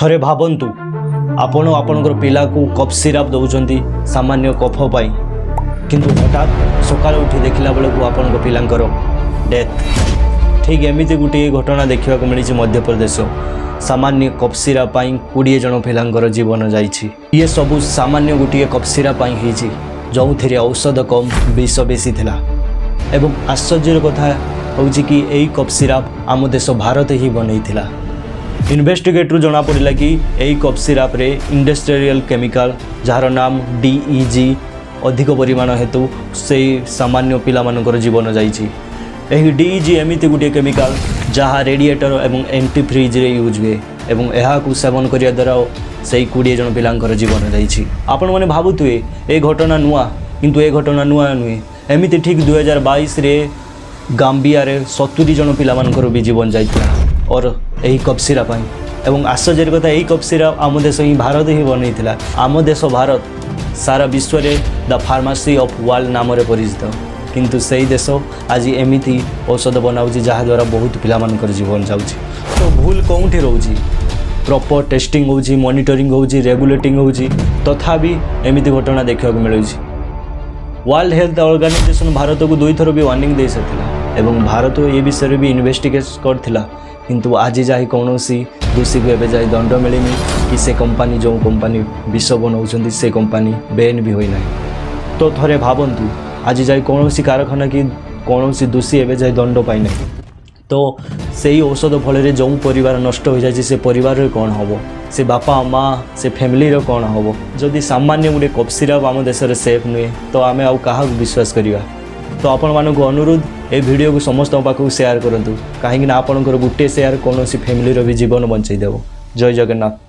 थरे भावन्तु आपण आपणकर पिला को कप सिरप दौरान सामान्य कफ पाई किंतु हठात सकाल उठी देखला बेलू आपण पिलांकर डेथ। ठीक एमती गोटे घटना देखा मिली मध्य प्रदेश सामान्य कप सिरप 20 जन पिलांकर जीवन जाइछि। ये सब सामान्य गोटे कप सिरप जो थे औषध कम विष बेसी थिला एवं आश्चर्य कथा हूँ कि यही कप सिरप आम देश भारत ही बनई थिला। इन्वेस्टिगेट जना पड़ा कि यही कप सिरप रे इंडस्ट्रियल केमिकल जार नाम DEG अधिक परिमाण हेतु से सामान्य पिला मानकर जीवन जाइछि। यही DEG एमती गोटे केमिकल जहाँ रेडिएटर एवं एंटी फ्रिज रे यूज हुए एवं यहाँ सेवन करिया द्वारा से 20 जन पिलांकर जीवन जाइछि। आपण माने भाबुथुए ए घटना नुआ किंतु ए घटना नुआ नुहे। एमती ठीक 2022 रे गाम्बिया रे 70 जन पिला मानकर भी जीवन जाइଥିଲା और यही कप सिरप एवं आश्चर्य कथा यही कप सिरप आम देश ही भारत ही बनई थिला। आम देश भारत सारा विश्व रे द फार्मासी ऑफ वर्ल्ड नाम रे परिचित किंतु सही देश आज एमिति औषध बनाउछि जहाँ द्वारा बहुत पिला मानकर जीवन जाउछि। तो भूल कौंठी रहउछि प्रॉपर टेस्टिंग होउछि मॉनिटरिंग होउछि रेगुलेटिंग होउछि तथापि एमिति घटना देखा मिलुछि। वर्ल्ड हेल्थ ऑर्गेनाइजेशन भारत को 2 थर भी वार्निंग दे सारिथिला एवं भारत ये विषय भी इन्वेस्टिगेट करथिला किंतु आज जाए कौन दोषी को एवं जाए दंड मिलनी कि से कंपनी जो कंपनी विष बनाऊँ से कंपनी बैन भी होना। तो थरे भावन्तु आज जाए कौन कारखाना कि कौन दोषी एवं जाए दंड पाई ना तो से औषध फल जो परिवार नष्ट हो जाए से परिवार कौन हम से बापा माँ से फैमिली कौन हम जदि सामान्य गोटे कप सिरप आम देश में सेफ नुहे तो आम आउ क्या विश्वास करवा। तो आपण मानक अनुरोध ए वीडियो को समस्त पाखक शेयर करूँ कहीं आपंकर गोटे शेयर कौन फैमिली भी जीवन बंचाई देव। जय जगन्नाथ।